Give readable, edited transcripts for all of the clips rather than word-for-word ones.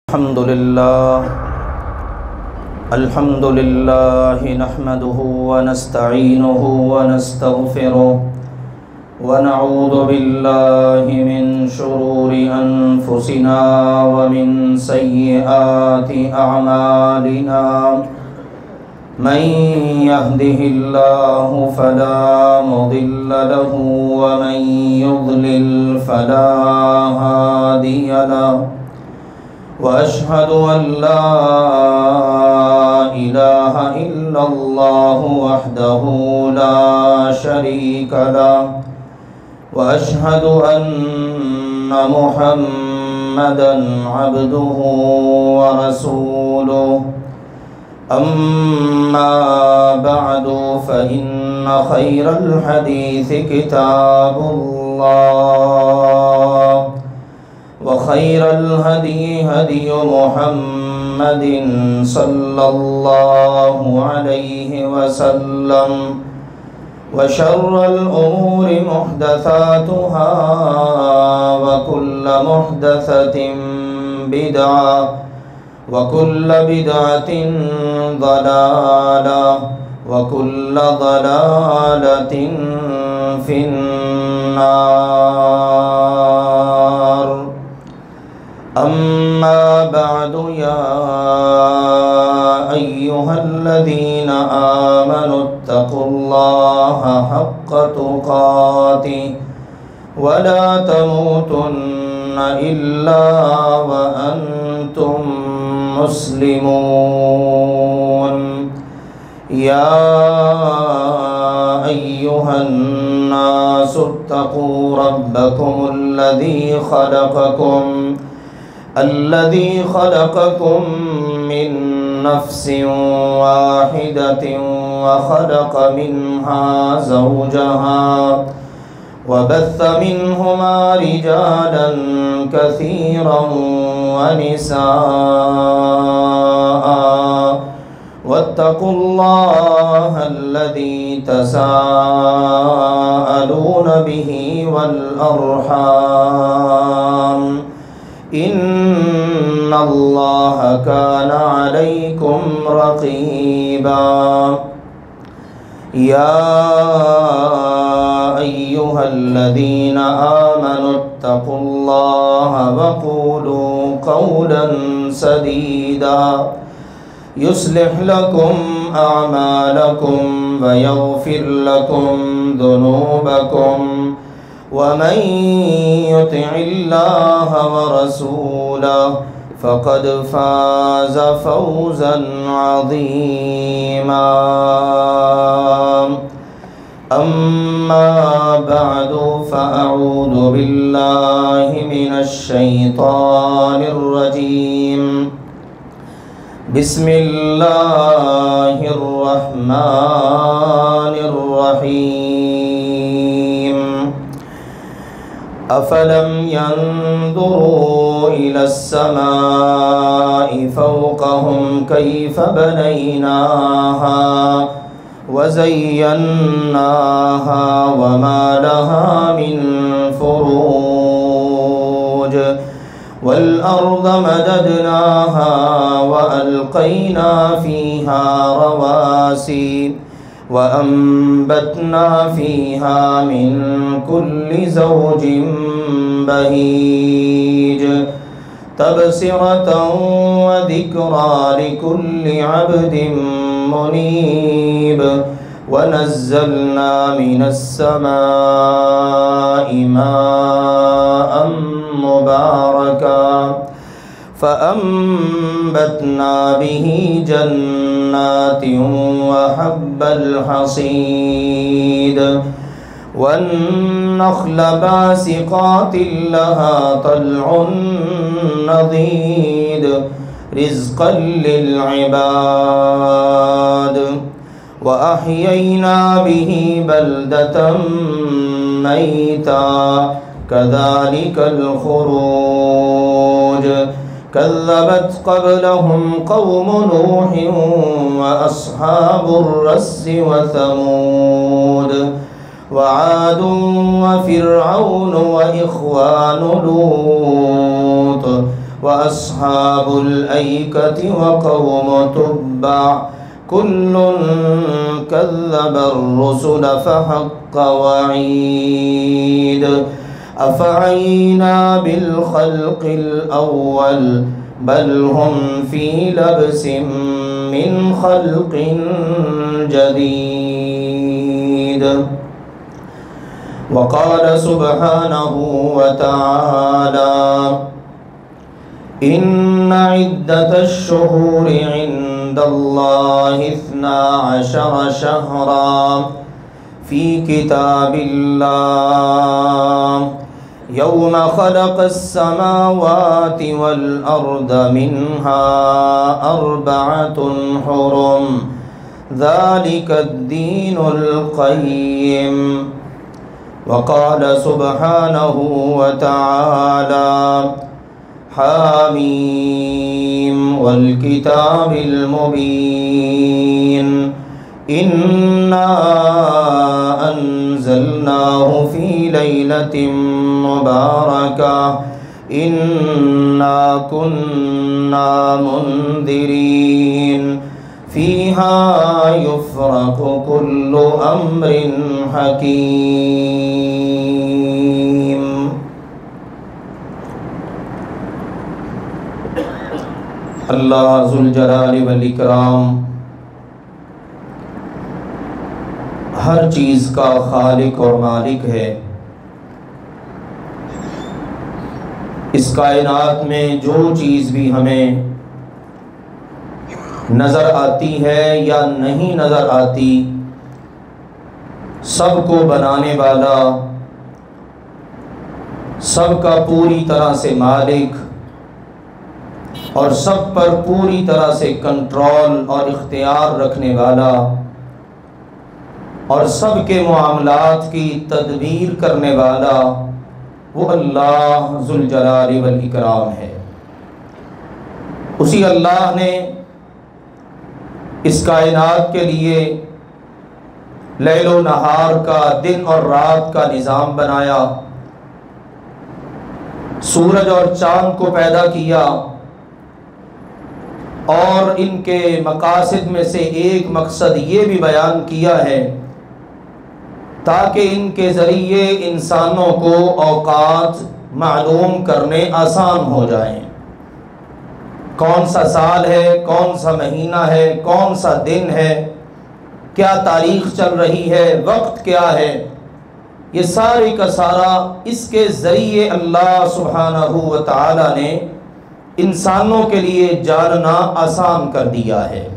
الحمد لله نحمده ونستعينه ونستغفره ونعوذ بالله من شرور أنفسنا ومن سيئات أعمالنا من يهده الله فلا مضل له ومن يضلل فلا هادي له وأشهد أن لا إله إلا الله وحده لا شريك له وأشهد أن محمدا عبده ورسوله أما بعد فإن خير الحديث كتاب الله وخير الهدي هدي محمد صلى الله عليه وسلم وشر الأمور محدثاتها وكل محدثة بدعة وكل بدعة ضلالة وكل ضلالة في النار. أما بعد يا أيها الذين آمنوا اتقوا الله حق تقاته ولا تموتن إلا وأنتم مسلمون. يا أيها الناس اتقوا ربكم الذي خلقكم من نفس واحدة وخلق منها زوجها وبث منهما رجالا كثيرا ونساء واتقوا الله الذي تساءلون به والأرحام إن الله كان عليكم رقيبا. يا أيها الذين آمنوا اتقوا الله وقولوا قولا سديدا يصلح لكم أعمالكم ويغفر لكم ذنوبكم ومن يطع الله ورسوله فقد فاز فوزا عظيما. أما بعد فأعوذ بالله من الشيطان الرجيم. بسم الله الرحمن الرحيم. أفلم ينظروا إلى السماء فوقهم كيف بنيناها وزيناها وما لها من فروج والأرض مددناها وألقينا فيها رواسي وأنبتنا فيها من كل زوج بهيج تبصرة وذكرى لكل عبد منيب. ونزلنا من السماء ماء مباركا فأنبتنا به جنات وحب الحصيد والنخل باسقات لها طلع نضيد رزقا للعباد وأحيينا به بلدة ميتا كذلك الخروج. كذبت قبلهم قوم نوح وأصحاب الرس وثمود وعاد وفرعون وإخوان لوط وأصحاب الأيكة وقوم تبع كل كذب الرسل فحق وعيد أفعينا بالخلق الأول بل هم في لبس من خلق جديد وقال سبحانه وتعالى إن عدة الشهور عند الله 12 شهرا في كتاب الله يوم خلق السماوات والأرض منها 4 حرم ذلك الدين القيم وقال سبحانه وتعالى حاميم والكتاب المبين إنا أنزلناه في ليلة مباركة إنا كنا منذرين فيها يفرق كل أمر حكيم اللہ ذوالجلال والاکرام ہر چیز کا خالق اور مالک ہے۔ اس کائنات میں جو چیز بھی ہمیں نظر آتی ہے یا نہیں نظر آتی، سب کو بنانے والا، سب کا پوری طرح سے مالک اور سب پر پوری طرح سے کنٹرول اور اختیار رکھنے والا اور سب کے معاملات کی تدبیر کرنے والا وہ اللہ ذوالجلال والاکرام ہے۔ اسی اللہ نے اس کائنات کے لیے لیل و نہار کا، دن اور رات کا نظام بنایا، سورج اور چاند کو پیدا کیا، اور ان کے مقاصد میں سے ایک مقصد یہ بھی بیان کیا ہے تاکہ ان کے ذریعے انسانوں کو اوقات معلوم کرنے آسان ہو جائیں۔ کون سا سال ہے، کون سا مہینہ ہے، کون سا دن ہے، کیا تاریخ چل رہی ہے، وقت کیا ہے، یہ سارے کا سارا اس کے ذریعے اللہ سبحانہ و تعالی نے انسانوں کے لیے جاننا آسان کر دیا ہے۔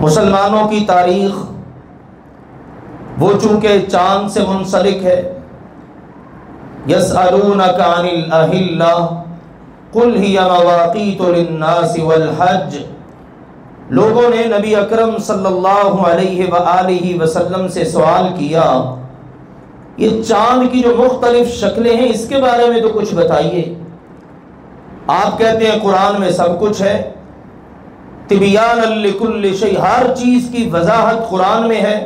مسلمانوں کی تاریخ وہ چونکہ چاند سے منسلک ہے، یسألونک عن الأہلہ قل ہی مواقیت للناس والحج، لوگوں نے نبی اکرم صلی اللہ علیہ وآلہ وسلم سے سوال کیا یہ چاند کی جو مختلف شکلیں ہیں اس کے بارے میں تو کچھ بتائیے۔ آپ کہتے ہیں قرآن میں سب کچھ ہے، تبیانا لکل شیء، ہر چیز کی وضاحت قرآن میں ہے،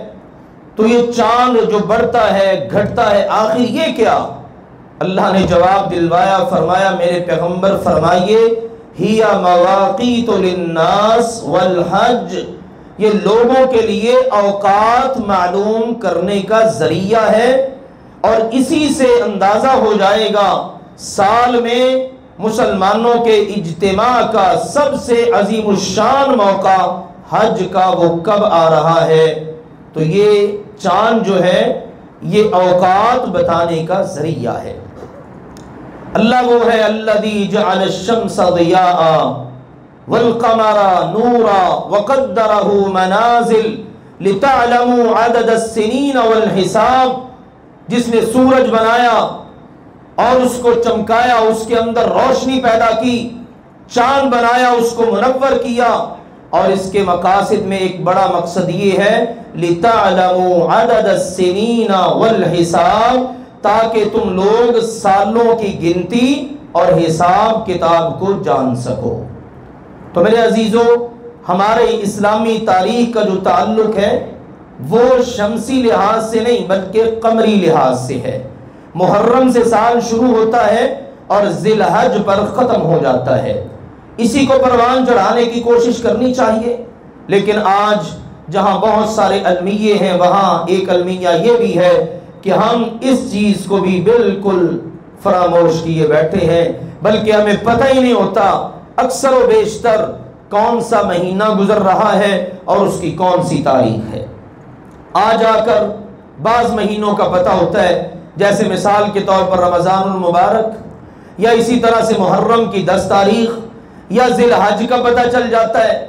تو یہ چاند جو بڑھتا ہے گھٹتا ہے آخر یہ کیا؟ اللہ نے جواب دلوایا، فرمایا میرے پیغمبر فرمائیے ہی مواقیت للناس والحج، یہ لوگوں کے لیے اوقات معلوم کرنے کا ذریعہ ہے، اور اسی سے اندازہ ہو جائے گا سال میں مسلمانوں کے اجتماع کا سب سے عظیم الشان موقع حج کا وہ کب آ رہا ہے۔ تو یہ چاند جو ہے یہ اوقات بتانے کا ذریعہ ہے۔ اللہ وہ ہے الذی جعل الشمس ضیاء والقمر نورا وقدرہ منازل لتعلموا عدد السنین والحساب، جس نے سورج بنایا اور اس کو چمکایا، اس کے اندر روشنی پیدا کی، چاند بنایا، اس کو منور کیا، اور اس کے مقاصد میں ایک بڑا مقصد یہ ہے لِتَعْلَمُوا عَدَدَ السِّنِينَ وَالْحِسَابِ، تاکہ تم لوگ سالوں کی گنتی اور حساب کتاب کو جان سکو۔ تو میرے عزیزو، ہمارے اسلامی تاریخ کا جو تعلق ہے وہ شمسی لحاظ سے نہیں بلکہ قمری لحاظ سے ہے۔ محرم سے سال شروع ہوتا ہے اور ذی الحج پر ختم ہو جاتا ہے۔ اسی کو پروان چڑھانے کی کوشش کرنی چاہیے، لیکن آج جہاں بہت سارے المیے ہیں وہاں ایک المیہ یہ بھی ہے کہ ہم اس چیز کو بھی بالکل فراموش کیے بیٹھے ہیں، بلکہ ہمیں پتہ ہی نہیں ہوتا اکثر و بیشتر کون سا مہینہ گزر رہا ہے اور اس کی کون سی تاریخ ہے۔ آ جا کر بعض مہینوں کا پتہ ہوتا ہے، جیسے مثال کے طور پر رمضان المبارک، یا اسی طرح سے محرم کی 10 تاریخ، یا ذی الحج کا پتہ چل جاتا ہے،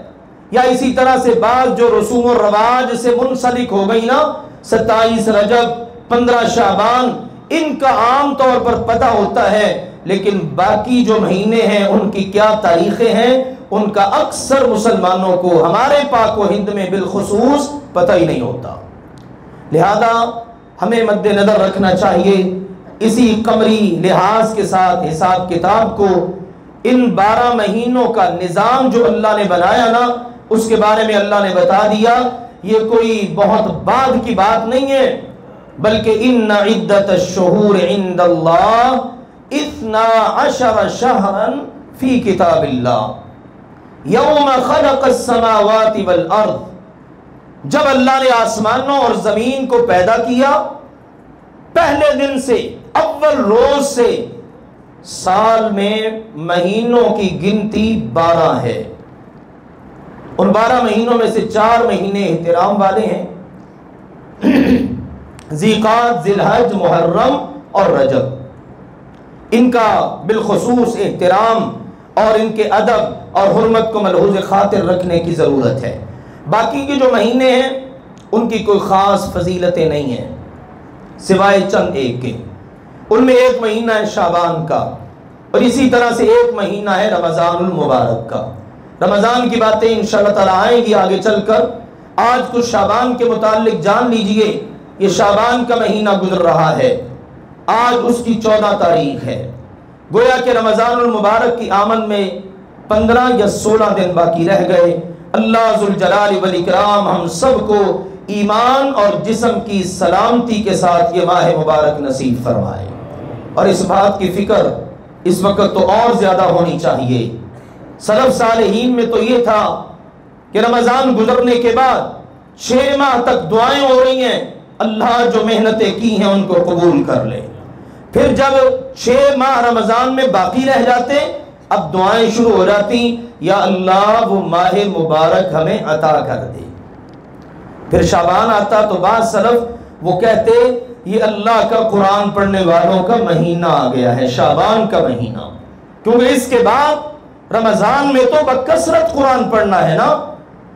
یا اسی طرح سے بعض جو رسوم و رواج سے منسلک ہو گئی نا، 27 رجب، 15 شعبان، ان کا عام طور پر پتہ ہوتا ہے، لیکن باقی جو مہینے ہیں ان کی کیا تاریخیں ہیں ان کا اکثر مسلمانوں کو ہمارے پاک و ہند میں بالخصوص پتہ ہی نہیں ہوتا۔ لہذا ہمیں مد نظر رکھنا چاہیے اسی قمری لحاظ کے ساتھ حساب کتاب کو، ان 12 مہینوں کا نظام جو اللہ نے بنایا نا، اس کے بارے میں اللہ نے بتا دیا، یہ کوئی بہت بعد کی بات نہیں ہے، بلکہ ان عدت الشہور عند اللہ 12 شہرا فی کتاب اللہ یوم خلق السماوات والارض، جب اللہ نے آسمانوں اور زمین کو پیدا کیا، پہلے دن سے، اول روز سے سال میں مہینوں کی گنتی 12 ہے۔ ان 12 مہینوں میں سے 4 مہینے احترام والے ہیں، ذیقعد، ذی الحج، محرم اور رجب، ان کا بالخصوص احترام اور ان کے ادب اور حرمت کو ملحوظ خاطر رکھنے کی ضرورت ہے۔ باقی کے جو مہینے ہیں ان کی کوئی خاص فضیلتیں نہیں ہیں سوائے چند ایک کے۔ ان میں ایک مہینہ ہے شعبان کا، اور اسی طرح سے ایک مہینہ ہے رمضان المبارک کا۔ رمضان کی باتیں انشاءاللہ تعالی آئیں گی آگے چل کر۔ آج کچھ شعبان کے متعلق جان لیجئے، یہ شعبان کا مہینہ گزر رہا ہے، آج اس کی 14 تاریخ ہے، گویا کہ رمضان المبارک کی آمد میں 15 یا 16 دن باقی رہ گئے۔ اللہ ذوالجلال والاکرام ہم سب کو ایمان اور جسم کی سلامتی کے ساتھ یہ ماہ مبارک نصیب فرمائے، اور اس بات کی فکر اس وقت تو اور زیادہ ہونی چاہیے۔ سلف صالحین میں تو یہ تھا کہ رمضان گزرنے کے بعد 6 ماہ تک دعائیں ہو رہی ہیں، اللہ جو محنتیں کی ہیں ان کو قبول کر لے۔ پھر جب 6 ماہ رمضان میں باقی رہ جاتے، اب دعائیں شروع ہو جاتی، یا اللہ وہ ماہ مبارک ہمیں عطا کر دے۔ پھر شعبان آتا تو بعض سلف وہ کہتے یہ اللہ کا قرآن پڑھنے والوں کا مہینہ آ گیا ہے، شعبان کا مہینہ، کیونکہ اس کے بعد رمضان میں تو بکثرت قرآن پڑھنا ہے نا،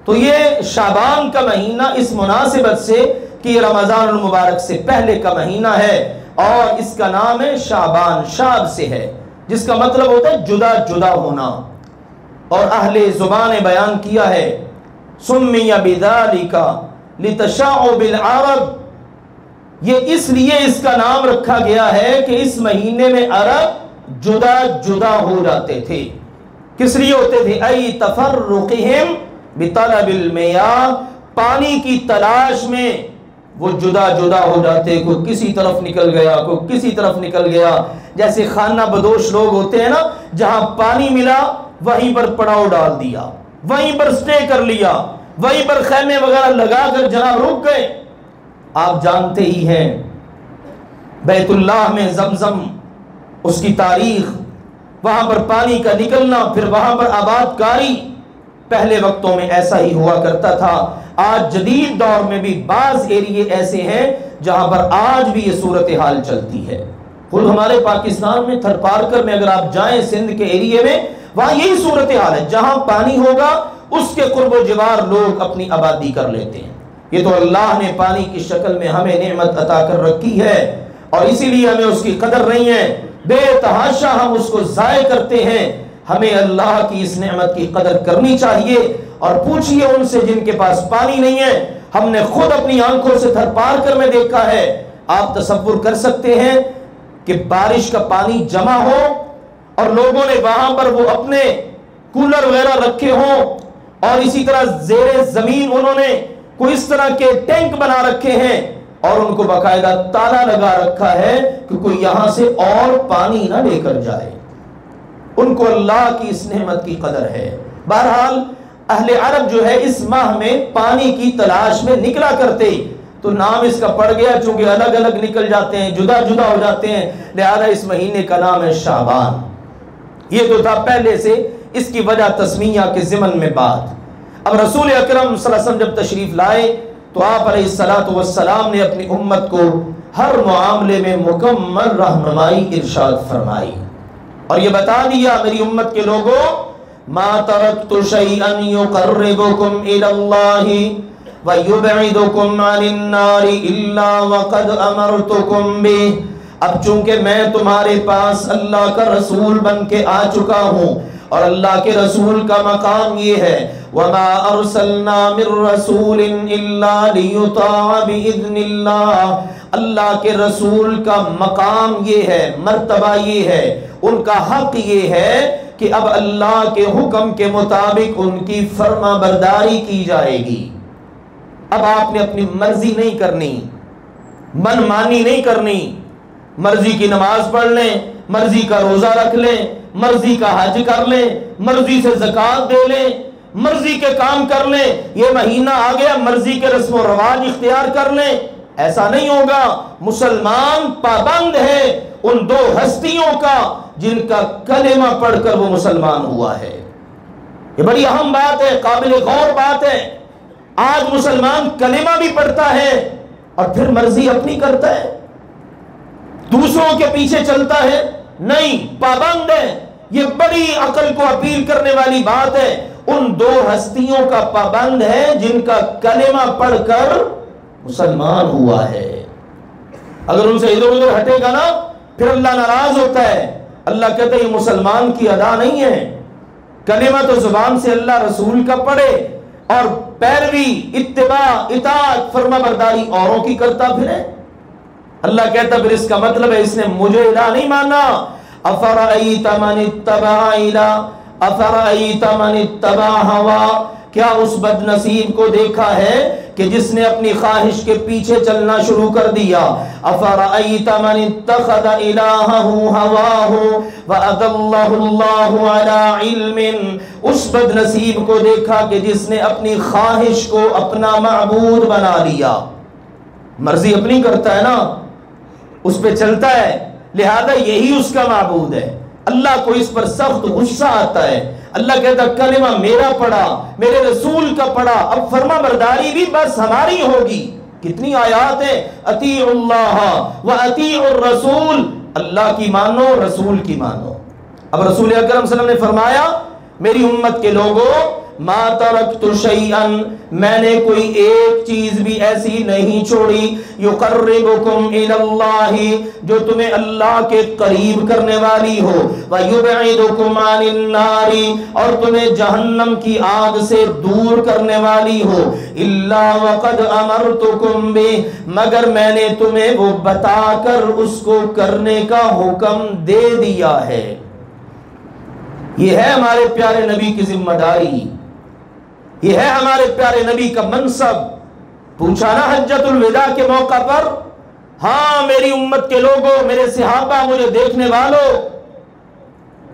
تو یہ شعبان کا مہینہ اس مناسبت سے کہ یہ رمضان المبارک سے پہلے کا مہینہ ہے، اور اس کا نام ہے شعبان، شعب سے ہے، جس کا مطلب ہوتا ہے جدا جدا ہونا، اور اہل زبان نے بیان کیا ہے سمی بذالک لتشاع بالعرب، یہ اس لیے اس کا نام رکھا گیا ہے کہ اس مہینے میں عرب جدا جدا ہو جاتے تھے۔ کس لیے ہوتے تھے؟ ای تفرقہم بطلب المیاہ، پانی کی تلاش میں وہ جدا جدا ہو جاتے، کوئی کسی طرف نکل گیا، کوئی کسی طرف نکل گیا، جیسے خانہ بدوش لوگ ہوتے ہیں نا، جہاں پانی ملا وہیں پر پڑاؤ ڈال دیا، وہیں پر سٹے کر لیا، وہیں پر خیمے وغیرہ لگا کر جناب رک گئے۔ آپ جانتے ہی ہیں بیت اللہ میں زمزم، اس کی تاریخ، وہاں پر پانی کا نکلنا، پھر وہاں پر آباد کاری، پہلے وقتوں میں ایسا ہی ہوا کرتا تھا۔ آج جدید دور میں بھی بعض ایریے ایسے ہیں جہاں پر آج بھی یہ صورتحال چلتی ہے۔ خود ہمارے پاکستان میں تھر پارکر میں اگر آپ جائیں سندھ کے ایریے میں، وہاں یہی صورتحال ہے، جہاں پانی ہوگا اس کے قرب و جوار لوگ اپنی آبادی کر لیتے ہیں۔ یہ تو اللہ نے پانی کی شکل میں ہمیں نعمت عطا کر رکھی ہے، اور اسی لیے ہمیں اس کی قدر نہیں ہے، بے تحاشا ہم اس کو ضائع کرتے ہیں۔ ہمیں اللہ کی اس نعمت کی قدر کرنی چاہیے، اور پوچھئے ان سے جن کے پاس پانی نہیں ہے۔ ہم نے خود اپنی آنکھوں سے تھر پارکر میں دیکھا ہے، آپ تصور کر سکتے ہیں کہ بارش کا پانی جمع ہو اور لوگوں نے وہاں پر وہ اپنے کولر وغیرہ رکھے ہوں، اور اسی طرح زیر زمین انہوں نے کوئی اس طرح کے ٹینک بنا رکھے ہیں، اور ان کو باقاعدہ تالا لگا رکھا ہے کہ کوئی یہاں سے اور پانی نہ لے کر جائے. ان کو اللہ کی اس نعمت کی قدر ہے. بہرحال اہل عرب جو ہے اس ماہ میں پانی کی تلاش میں نکلا کرتے، تو نام اس کا پڑ گیا چونکہ الگ الگ نکل جاتے ہیں، جدا جدا ہو جاتے ہیں، لہذا اس مہینے کا نام ہے شعبان. یہ تو تھا پہلے سے اس کی وجہ تسمیہ کے ضمن میں بات. اب رسول اکرم صلی اللہ علیہ وسلم جب تشریف لائے تو آپ علیہ الصلوۃ والسلام نے اپنی امت کو ہر معاملے میں مکمل رہنمائی ارشاد فرمائی اور یہ بتا دیا میری امت کے لوگوں ما ترکت شیئا یقربکم الی اللہ ویبعدکم عن النار الا وقد امرتکم بہ. اب چونکہ میں تمہارے پاس اللہ کا رسول بن کے آ چکا ہوں اور اللہ کے رسول کا مقام یہ ہے وما ارسلنا من رسول الا لیطاع باذن اللہ. اللہ کے رسول کا مقام یہ ہے، مرتبہ یہ ہے، ان کا حق یہ ہے کہ اب اللہ کے حکم کے مطابق ان کی فرما برداری کی جائے گی. اب آپ نے اپنی مرضی نہیں کرنی، من مانی نہیں کرنی. مرضی کی نماز پڑھ لیں، مرضی کا روزہ رکھ لیں، مرضی کا حج کر لیں، مرضی سے زکوٰۃ دے لیں، مرضی کے کام کر لیں. یہ مہینہ آ گیا مرضی کے رسم و رواج اختیار کر لیں، ایسا نہیں ہوگا. مسلمان پابند ہے ان دو ہستیوں کا جن کا کلمہ پڑھ کر وہ مسلمان ہوا ہے. یہ بڑی اہم بات ہے، قابل غور بات ہے. آج مسلمان کلمہ بھی پڑھتا ہے اور پھر مرضی اپنی کرتا ہے، دوسروں کے پیچھے چلتا ہے. نہیں، پابند ہے. یہ بڑی عقل کو اپیل کرنے والی بات ہے. ان دو ہستیوں کا پابند ہے جن کا کلمہ پڑھ کر مسلمان ہوا ہے. اگر ان سے ادھر ادھر ہٹے گا نا پھر اللہ ناراض ہوتا ہے. اللہ کہتا ہے یہ مسلمان کی ادا نہیں ہے. کلمہ تو زبان سے اللہ رسول کا پڑھے اور پیروی، اتباع، اطاعت، فرما برداری اوروں کی کرتا پھرے. اللہ کہتا پھر اس کا مطلب ہے اس نے مجھے الہ نہیں مانا. افرأیت من اتبع الہ افرأیت من اتبع ہوا. کیا اس بد نصیب کو دیکھا ہے کہ جس نے اپنی خواہش کے پیچھے چلنا شروع کر دیا. افرأیت من اتخذ الہہ ہواہ وأضلہ اللہ علی علم. اس بد نصیب کو دیکھا کہ جس نے اپنی خواہش کو اپنا معبود بنا لیا. مرضی اپنی کرتا ہے نا، اس پہ چلتا ہے، لہذا یہی اس کا معبود ہے. اللہ کو اس پر سخت غصہ آتا ہے. اللہ کہتا کلمہ میرا پڑھا، میرے رسول کا پڑھا، اب فرما برداری بھی بس ہماری ہوگی. کتنی آیات ہیں، اطیعوا اللہ و اطیعوا الرسول. اللہ کی مانو، رسول کی مانو. اب رسول اکرم صلی اللہ علیہ وسلم نے فرمایا میری امت کے لوگوں ما ترکت شیئا، میں نے کوئی ایک چیز بھی ایسی نہیں چھوڑی یقربکم الی اللہ، جو تمہیں اللہ کے قریب کرنے والی ہو، ویبعدکم عن النار، اور تمہیں جہنم کی آگ سے دور کرنے والی ہو، الا وقد امرتکم بہ، مگر میں نے تمہیں وہ بتا کر اس کو کرنے کا حکم دے دیا ہے. یہ ہے ہمارے پیارے نبی کی ذمہ داری، یہ ہے ہمارے پیارے نبی کا منصب. پوچھا نا حجۃ الوداع کے موقع پر، ہاں میری امت کے لوگوں، میرے صحابہ، مجھے دیکھنے والوں،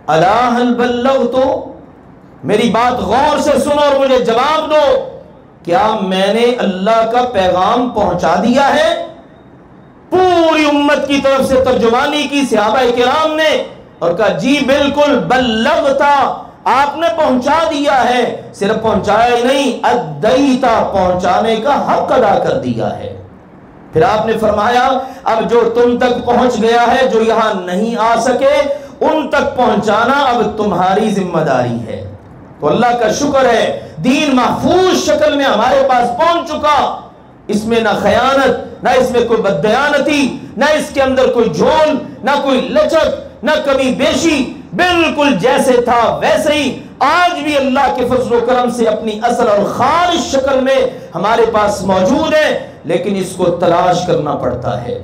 الا هل بلغت، میری بات غور سے سنو اور مجھے جواب دو، کیا میں نے اللہ کا پیغام پہنچا دیا ہے؟ پوری امت کی طرف سے ترجمانی کی صحابہ کرام نے اور کہا جی بالکل بلغتا، آپ نے پہنچا دیا ہے. صرف پہنچایا ہی نہیں، ادیتا، پہنچانے کا حق ادا کر دیا ہے. پھر آپ نے فرمایا اب جو تم تک پہنچ گیا ہے، جو یہاں نہیں آ سکے ان تک پہنچانا اب تمہاری ذمہ داری ہے. تو اللہ کا شکر ہے دین محفوظ شکل میں ہمارے پاس پہنچ چکا. اس میں نہ خیانت، نہ اس میں کوئی بددیانتی، نہ اس کے اندر کوئی جھول، نہ کوئی لچک، نہ کمی بیشی، بالکل جیسے تھا ویسے ہی آج بھی اللہ کے فضل و کرم سے اپنی اصل اور خالص شکل میں ہمارے پاس موجود ہے، لیکن اس کو تلاش کرنا پڑتا ہے.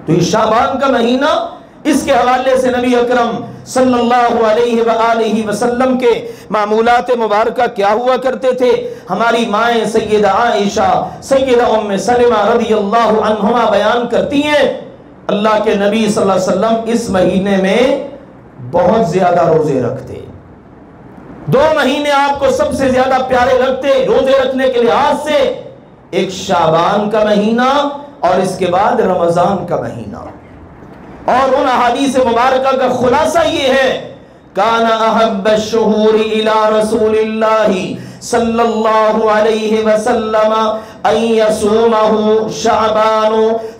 تو یہ شعبان کا مہینہ اس کے حوالے سے نبی اکرم صلی اللہ علیہ وآلہ وسلم کے معمولات مبارکہ کیا ہوا کرتے تھے؟ ہماری مائیں سیدہ عائشہ، سیدہ ام سلمہ رضی اللہ عنہما بیان کرتی ہیں اللہ کے نبی صلی اللہ علیہ وسلم اس مہینے میں بہت زیادہ روزے رکھتے۔ 2 مہینے آپ کو سب سے زیادہ پیارے لگتے روزے رکھنے کے لحاظ سے، ایک شعبان کا مہینہ اور اس کے بعد رمضان کا مہینہ۔ اور ان احادیث مبارکہ کا خلاصہ یہ ہے، کان احب الشہور الی رسول اللہ صلی اللہ علیہ وسلم ان یصومہ شعبان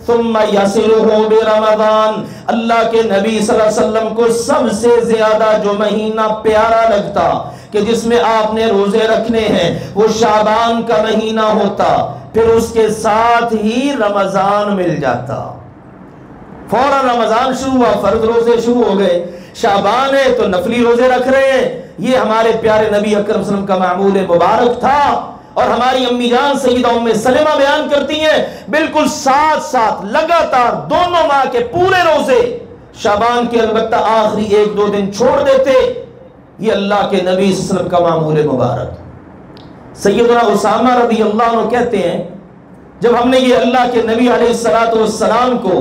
ثم یصلہ برمضان۔ اللہ کے نبی صلی اللہ علیہ وسلم کو سب سے زیادہ جو مہینہ پیارا لگتا کہ جس میں آپ نے روزے رکھنے ہیں وہ شعبان کا مہینہ ہوتا، پھر اس کے ساتھ ہی رمضان مل جاتا۔ فوراً رمضان شروع ہوا، فرض روزے شروع ہو گئے، شعبان ہے تو نفلی روزے رکھ رہے ہیں۔ یہ ہمارے پیارے نبی اکرم صلی اللہ علیہ وسلم کا معمول مبارک تھا۔ اور ہماری امی جان سیدہ ام سلمہ بیان کرتی ہیں بالکل ساتھ ساتھ لگاتار دونوں ماہ کے پورے روزے، شعبان کے البتہ آخری 1-2 دن چھوڑ دیتے۔ یہ اللہ کے نبی صلی اللہ علیہ وسلم کا معمول مبارک۔ سیدنا اسامہ رضی اللہ عنہ کہتے ہیں جب ہم نے یہ اللہ کے نبی علیہ السلام کو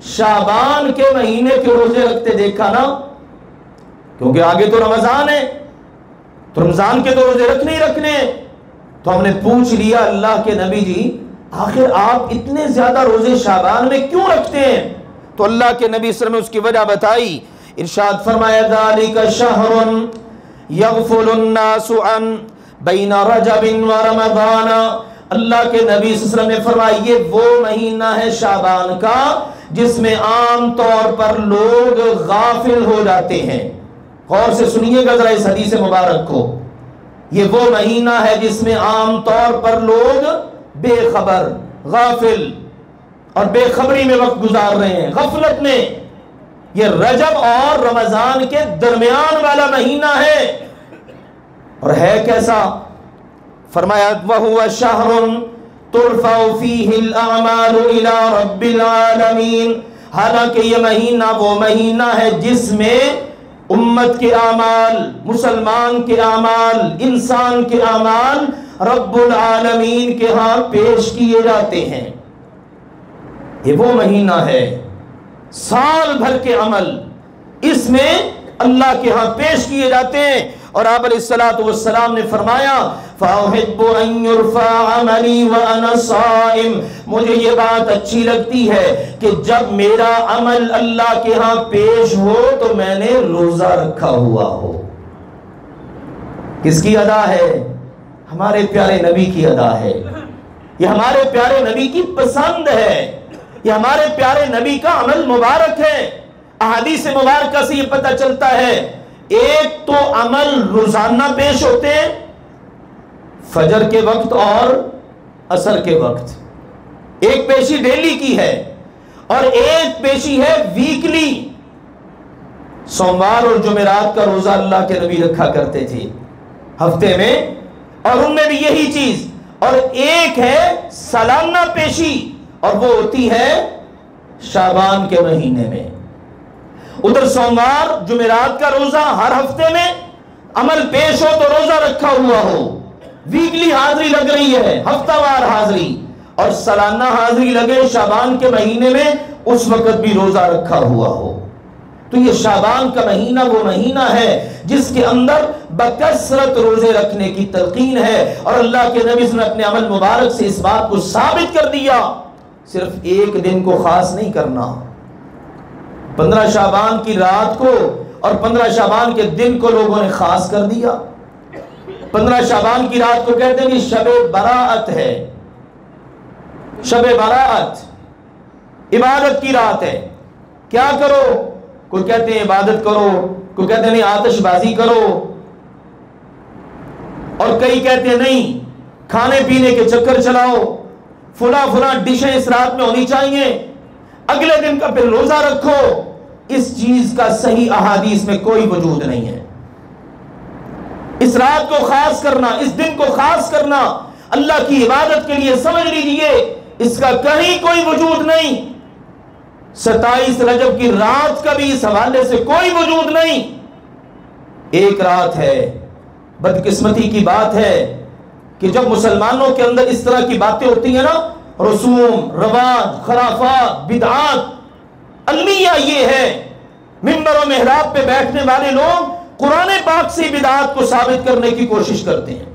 شعبان کے مہینے کے روزے رکھتے دیکھا نا، کیونکہ آگے تو رمضان ہے تو رمضان کے تو روزے رکھنے ہی رکھنے ہیں، تو ہم نے پوچھ لیا اللہ کے نبی جی آخر آپ اتنے زیادہ روزے شعبان میں کیوں رکھتے ہیں؟ تو اللہ کے نبی صلی اللہ علیہ وسلم نے اس کی وجہ بتائی، ارشاد فرمایا ذالک شہر یغفل الناس عن بین رجب و رمضان۔ اللہ کے نبی صلی اللہ علیہ وسلم نے فرمایا یہ وہ مہینہ ہے شعبان کا جس میں عام طور پر لوگ غافل ہو جاتے ہیں۔ غور سے سنیے گا ذرا اس حدیث مبارک کو، یہ وہ مہینہ ہے جس میں عام طور پر لوگ بے خبر، غافل اور بے خبری میں وقت گزار رہے ہیں، غفلت میں۔ یہ رجب اور رمضان کے درمیان والا مہینہ ہے، اور ہے کیسا؟ فرمایا وَهُوَ شَهْرٌ تُرْفَعُ فِيهِ الْأَعْمَالُ إِلَىٰ رَبِّ الْعَالَمِينَ۔ حالانکہ یہ مہینہ وہ مہینہ ہے جس میں امت کے اعمال، مسلمان کے اعمال، انسان کے اعمال رب العالمین کے ہاں پیش کیے جاتے ہیں۔ یہ وہ مہینہ ہے سال بھر کے عمل اس میں اللہ کے ہاں پیش کیے جاتے ہیں۔ اور آپ علیہ الصلوۃ والسلام نے فرمایا فَأُحِبُّ أَن يُرْفَعَ عَمَلِي وَأَنَا صَائِمٌ، مجھے یہ بات اچھی لگتی ہے کہ جب میرا عمل اللہ کے ہاں پیش ہو تو میں نے روزہ رکھا ہوا ہو۔ کس کی ادا ہے؟ ہمارے پیارے نبی کی ادا ہے، یہ ہمارے پیارے نبی کی پسند ہے، یہ ہمارے پیارے نبی کا عمل مبارک ہے۔ احادیث مبارکہ سے یہ پتہ چلتا ہے ایک تو عمل روزانہ پیش ہوتے ہیں فجر کے وقت اور عصر کے وقت، ایک پیشی ڈیلی کی ہے اور ایک پیشی ہے ویکلی، سوموار اور جمعرات کا روزہ اللہ کے نبی رکھا کرتے تھے ہفتے میں، اور ان میں بھی یہی چیز، اور ایک ہے سالانہ پیشی اور وہ ہوتی ہے شعبان کے مہینے میں۔ ادھر سوموار جمعرات کا روزہ ہر ہفتے میں عمل پیش ہو تو روزہ رکھا ہوا ہو، ویکلی حاضری لگ رہی ہے، ہفتہ وار حاضری، اور سالانہ حاضری لگے شعبان کے مہینے میں اس وقت بھی روزہ رکھا ہوا ہو۔ تو یہ شعبان کا مہینہ وہ مہینہ ہے جس کے اندر بکثرت روزے رکھنے کی تلقین ہے، اور اللہ کے نبی نے اپنے عمل مبارک سے اس بات کو ثابت کر دیا۔ صرف ایک دن کو خاص نہیں کرنا، 15 شعبان کی رات کو اور 15 شعبان کے دن کو لوگوں نے خاص کر دیا۔ 15 شعبان کی رات کو کہتے ہیں کہ شب براءت ہے، شب براءت عبادت کی رات ہے، کیا کرو؟ کوئی کہتے ہیں عبادت کرو، کوئی کہتے ہیں نہیں آتش بازی کرو، اور کئی کہتے ہیں نہیں کھانے پینے کے چکر چلاؤ، فلاں ڈشیں اس رات میں ہونی چاہیے، اگلے دن کا پھر روزہ رکھو۔ اس چیز کا صحیح احادیث میں کوئی وجود نہیں ہے۔ اس رات کو خاص کرنا، اس دن کو خاص کرنا اللہ کی عبادت کے لیے، سمجھ لیجئے اس کا کہیں کوئی وجود نہیں۔ 27 رجب کی رات کا بھی اس حوالے سے کوئی وجود نہیں. ایک رات ہے. بدقسمتی کی بات ہے کہ جب مسلمانوں کے اندر اس طرح کی باتیں ہوتی ہیں نا، رسوم، رواج، خرافات، بدعات، المیہ یہ ہے، منبر و محراب پہ بیٹھنے والے لوگ قرآن پاک سے بدعات کو ثابت کرنے کی کوشش کرتے ہیں.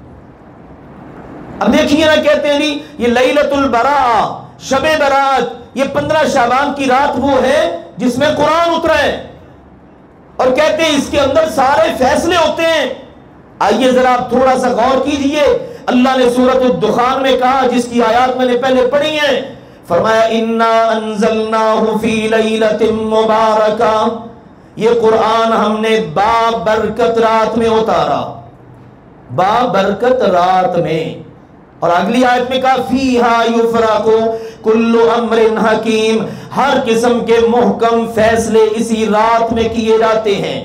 اب دیکھیے نا، کہتے ہیں جی یہ لیلۃ البراء، شب برات، یہ 15 شعبان کی رات وہ ہے جس میں قرآن اترا ہے، اور کہتے ہیں اس کے اندر سارے فیصلے ہوتے ہیں. آئیے ذرا آپ تھوڑا سا غور کیجئے. اللہ نے سورۃ الدخان میں کہا، جس کی آیات میں نے پہلے پڑھی ہیں، فرمایا انا انزلناہ فی لیلۃ مبارکہ، یہ قرآن ہم نے بابرکت رات میں اتارا، بابرکت رات میں. اور اگلی آیت میں کہا فیہا یفرق کل امر حکیم، ہر قسم کے محکم فیصلے اسی رات میں کیے جاتے ہیں.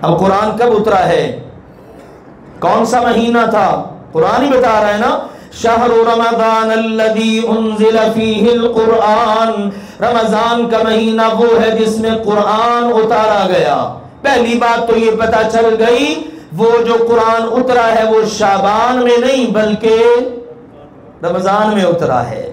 اب قرآن کب اترا ہے؟ کون سا مہینہ تھا؟ قرآن ہی بتا رہا ہے نا، شہر رمضان الذی انزل فیہ القرآن، رمضان کا مہینہ وہ ہے جس میں قرآن اتارا گیا. پہلی بات تو یہ پتہ چل گئی وہ جو قرآن اترا ہے وہ شعبان میں نہیں بلکہ رمضان میں اترا ہے.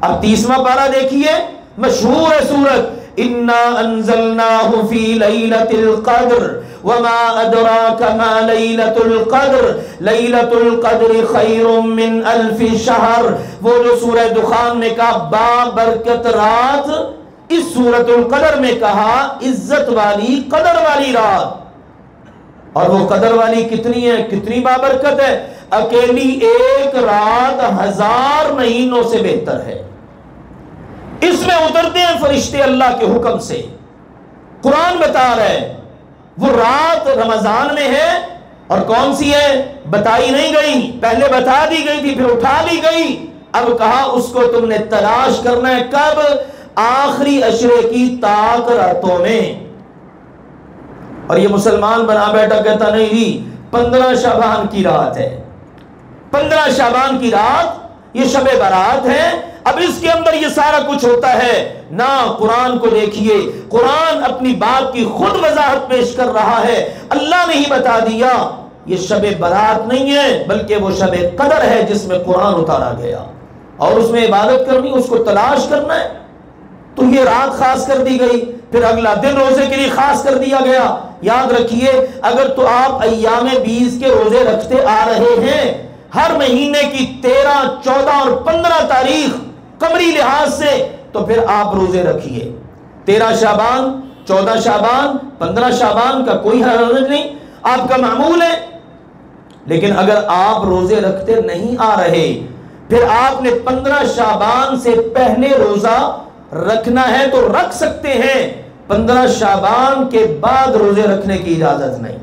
اب 30واں پارہ دیکھیے، مشہور ہے سورت، انا انزلناہ فی لیلۃ القدر وما ادراک ما لیلۃ القدر لیلۃ القدر خیر من الف شہر. وہ جو سورہ دخان میں کہا بابرکت رات، اس سورۃ القدر میں کہا عزت والی، قدر والی رات. اور وہ قدر والی کتنی ہے، کتنی بابرکت ہے؟ اکیلی ایک رات 1000 مہینوں سے بہتر ہے. اس میں اترتے ہیں فرشتے اللہ کے حکم سے. قرآن بتا رہا ہے وہ رات رمضان میں ہے، اور کون سی ہے بتائی نہیں گئی، پہلے بتا دی گئی تھی پھر اٹھا لی گئی. اب کہا اس کو تم نے تلاش کرنا ہے کب؟ آخری عشرے کی طاق راتوں میں. اور یہ مسلمان بنا بیٹھا کہتا نہیں جی 15 شعبان کی رات ہے، 15 شعبان کی رات یہ شب برات ہے. اب اس کے اندر یہ سارا کچھ ہوتا ہے نا. قرآن کو دیکھیے، قرآن اپنی بات کی خود وضاحت پیش کر رہا ہے. اللہ نے ہی بتا دیا یہ شب برات نہیں ہے بلکہ وہ شب قدر ہے جس میں قرآن اتارا گیا، اور اس میں عبادت کرنی، اس کو تلاش کرنا ہے. تو یہ رات خاص کر دی گئی، پھر اگلا دن روزے کے لیے خاص کر دیا گیا. یاد رکھیے اگر تو آپ ایام 20 کے روزے رکھتے آ رہے ہیں، ہر مہینے کی 13، 14 اور 15 تاریخ قمری لحاظ سے، تو پھر آپ روزے رکھیے. 13 شعبان، 14 شعبان، 15 شعبان کا کوئی حرج نہیں، آپ کا معمول ہے. لیکن اگر آپ روزے رکھتے نہیں آ رہے، پھر آپ نے 15 شعبان سے پہلے روزہ رکھنا ہے تو رکھ سکتے ہیں، 15 شعبان کے بعد روزے رکھنے کی اجازت نہیں،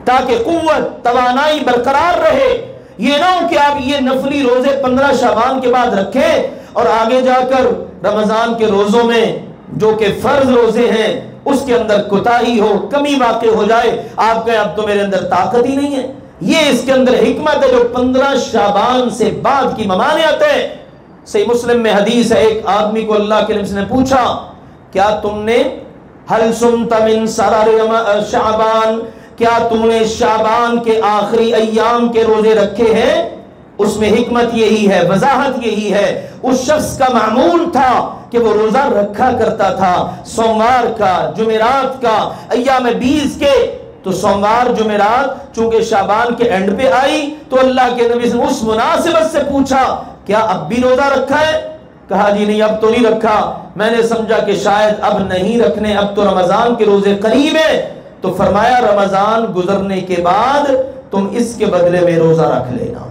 تاکہ قوت توانائی برقرار رہے. یہ نہ ہو کہ آپ یہ نفلی روزے 15 شعبان کے بعد رکھیں اور آگے جا کر رمضان کے روزوں میں جو کہ فرض روزے ہیں اس کے اندر کوتاہی ہو، کمی واقع ہو جائے، آپ کہیں اب تو میرے اندر طاقت ہی نہیں ہے. یہ اس کے اندر حکمت ہے جو 15 شعبان سے بعد کی ممانعت ہے. صحیح مسلم میں حدیث ہے، ایک آدمی کو اللہ کے نبی نے پوچھا کیا تم نے حل سمت من سرر شعبان، کیا تم نے شعبان کے آخری ایام کے روزے رکھے ہیں؟ اس میں حکمت یہی ہے، وضاحت یہی ہے، اس شخص کا معمول تھا کہ وہ روزہ رکھا کرتا تھا سوموار کا، جمعرات کا، ایام 20 کے. تو سوموار جمعرات چونکہ شعبان کے اینڈ پہ آئی تو اللہ کے نبی نے اس مناسبت سے پوچھا کیا اب بھی روزہ رکھا ہے؟ کہا جی نہیں اب تو نہیں رکھا، میں نے سمجھا کہ شاید اب نہیں رکھنے، اب تو رمضان کے روزے قریب ہیں. تو فرمایا رمضان گزرنے کے بعد تم اس کے بدلے میں روزہ رکھ لینا.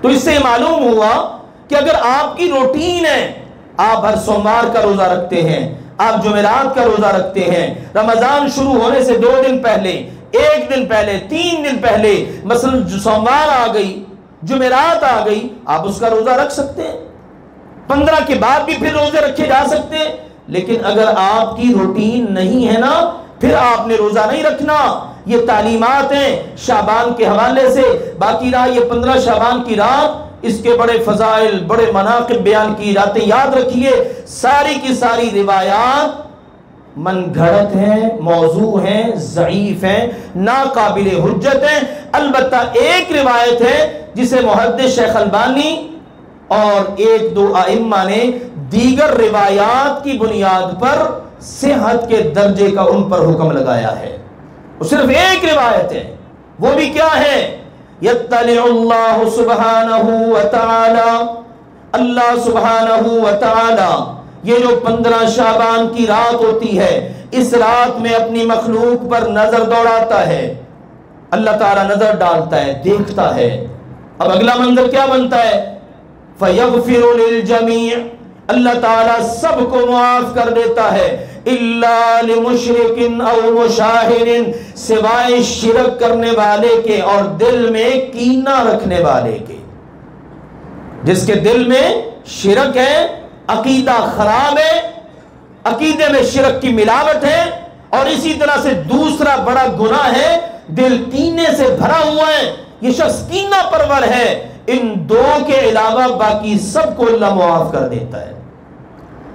تو اس سے معلوم ہوا کہ اگر آپ کی روٹین ہے، آپ ہر سوموار کا روزہ رکھتے ہیں، آپ جمعرات کا روزہ رکھتے ہیں، رمضان شروع ہونے سے 2 دن پہلے، 1 دن پہلے، 3 دن پہلے، مثلا سوموار آ گئی، جمعرات آ گئی، آپ اس کا روزہ رکھ سکتے ہیں. 15 کے بعد بھی پھر روزے رکھے جا سکتے ہیں. لیکن اگر آپ کی روٹین نہیں ہے نا، پھر آپ نے روزہ نہیں رکھنا. یہ تعلیمات ہیں شعبان کے حوالے سے. باقی رہا یہ 15 شعبان کی رات، اس کے بڑے فضائل، بڑے مناقب بیان کیے جاتے ہیں۔ یاد رکھیے ساری کی ساری روایات من گھڑت ہیں، موضوع ہیں، ضعیف ہیں، ناقابل حجت ہیں۔ البتہ ایک روایت ہے جسے محدث شیخ البانی اور ایک دو ائمہ نے دیگر روایات کی بنیاد پر صحت کے درجے کا ان پر حکم لگایا ہے۔ وہ صرف ایک روایت ہے، وہ بھی کیا ہے؟ یطلع اللہ سبحانہ وتعالی، اللہ سبحانہ وتعالی یہ جو 15 شعبان کی رات ہوتی ہے، اس رات میں اپنی مخلوق پر نظر دوڑاتا ہے۔ اللہ تعالیٰ نظر ڈالتا ہے، دیکھتا ہے۔ اب اگلا منظر کیا بنتا ہے؟ فَيَغْفِرُ لِلْجَمِيعِ، اللہ تعالیٰ سب کو معاف کر دیتا ہے، إِلَّا لِمُشْرِكٍ أَوْ مُشَاهِرٍ، سوائے شرک کرنے والے کے اور دل میں کینہ رکھنے والے کے۔ جس کے دل میں شرک ہے، عقیدہ خراب ہے، عقیدے میں شرک کی ملاوٹ ہے، اور اسی طرح سے دوسرا بڑا گناہ ہے، دل کینے سے بھرا ہوا ہے، یہ شخص کینہ پرور ہے۔ ان دو کے علاوہ باقی سب کو اللہ معاف کر دیتا ہے۔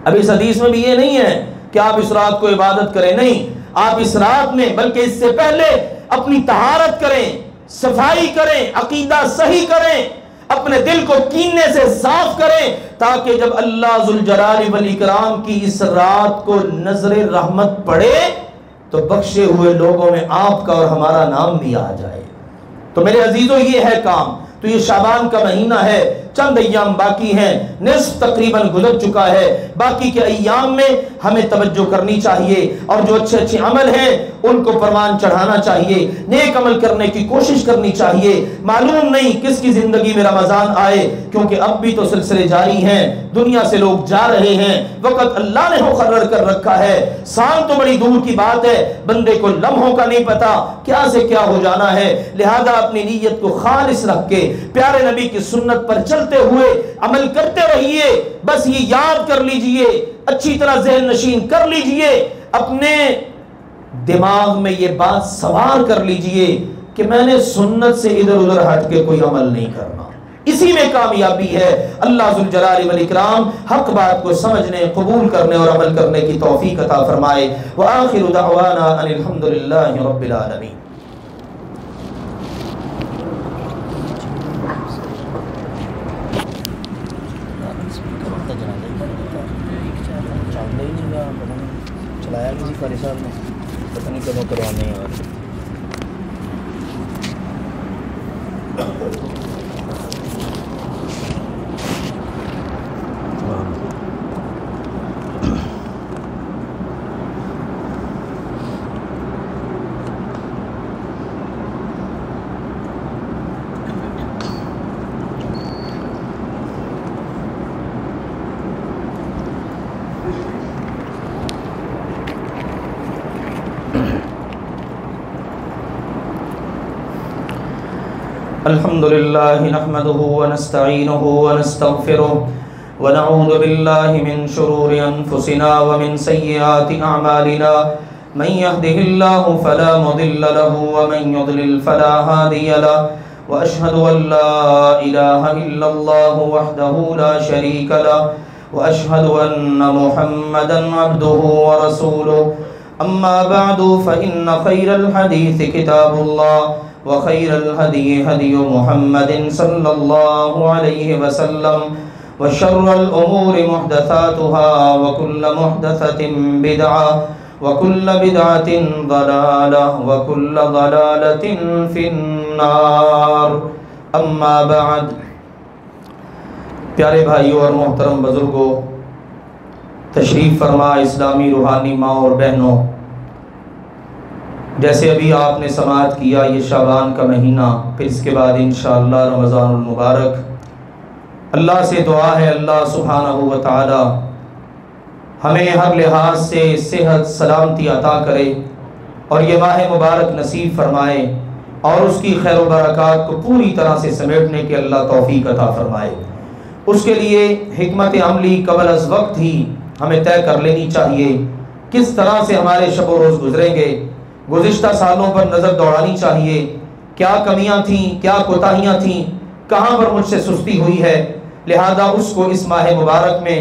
اب اس حدیث میں بھی یہ نہیں ہے کہ آپ اس رات کو عبادت کریں، نہیں، آپ اس رات میں بلکہ اس سے پہلے اپنی طہارت کریں، صفائی کریں، عقیدہ صحیح کریں، اپنے دل کو کینے سے صاف کریں، تاکہ جب اللہ ذوالجلال والاکرام کی اس رات کو نظر رحمت پڑے تو بخشے ہوئے لوگوں میں آپ کا اور ہمارا نام بھی آ جائے۔ تو میرے عزیزوں یہ ہے کام۔ تو یہ شعبان کا مہینہ ہے، چند ایام باقی ہیں، نصف تقریباً گزر چکا ہے۔ باقی کے ایام میں ہمیں توجہ کرنی چاہیے، اور جو اچھے اچھے عمل ہیں ان کو پروان چڑھانا چاہیے، نیک عمل کرنے کی کوشش کرنی چاہیے۔ معلوم نہیں کس کی زندگی میں رمضان آئے، کیونکہ اب بھی تو سلسلے جاری ہیں، دنیا سے لوگ جا رہے ہیں، وقت اللہ نے مقرر کر رکھا ہے۔ سال تو بڑی دور کی بات ہے، بندے کو لمحوں کا نہیں پتا کیا سے کیا ہو جانا ہے۔ لہذا اپنی نیت کو خالص رکھ کے پیارے نبی کی سنت پر چلتے ہوئے عمل کرتے رہیے۔ بس یہ یاد کر لیجئے، اچھی طرح ذہن نشین کر لیجئے، اپنے دماغ میں یہ بات سوار کر لیجئے کہ میں نے سنت سے ادھر ادھر ہٹ کے کوئی عمل نہیں کرنا۔ اسی میں کامیابی ہے۔ اللہ ذوالجلال والاکرام حق بات کو سمجھنے، قبول کرنے اور عمل کرنے کی توفیق عطا فرمائے۔ وآخر دعوانا ان الحمدللہ رب العالمین۔ چلایا کسی قاری صاحب نے، پتہ نہیں کدوں کروانے ہیں۔ الحمد لله نحمده ونستعينه ونستغفره ونعوذ بالله من شرور أنفسنا ومن سيئات أعمالنا من يهده الله فلا مضل له ومن يضلل فلا هادي له وأشهد أن لا إله إلا الله وحده لا شريك له وأشهد أن محمدا عبده ورسوله أما بعد فإن خير الحديث كتاب الله وخير الهدي هدي محمد صلى الله عليه وسلم وشر الأمور محدثاتها وكل محدثة بدعة وكل بدعة ضلالة وكل ضلالة في النار أما بعد۔ پیارے بھائیوں اور محترم بزرگوں، تشریف فرما اسلامی روحانی ماں اور بہنوں، جیسے ابھی آپ نے سماعت کیا یہ شعبان کا مہینہ، پھر اس کے بعد انشاءاللہ رمضان المبارک۔ اللہ سے دعا ہے اللہ سبحانہ و تعالی ہمیں ہر لحاظ سے صحت سلامتی عطا کرے اور یہ ماہ مبارک نصیب فرمائے، اور اس کی خیر و برکات کو پوری طرح سے سمیٹنے کے اللہ توفیق عطا فرمائے۔ اس کے لیے حکمت عملی قبل از وقت ہی ہمیں طے کر لینی چاہیے، کس طرح سے ہمارے شب و روز گزریں گے۔ گزشتہ سالوں پر نظر دوڑانی چاہیے، کیا کمیاں تھیں، کیا کوتاہیاں تھیں، کہاں پر مجھ سے سستی ہوئی ہے، لہذا اس کو اس ماہ مبارک میں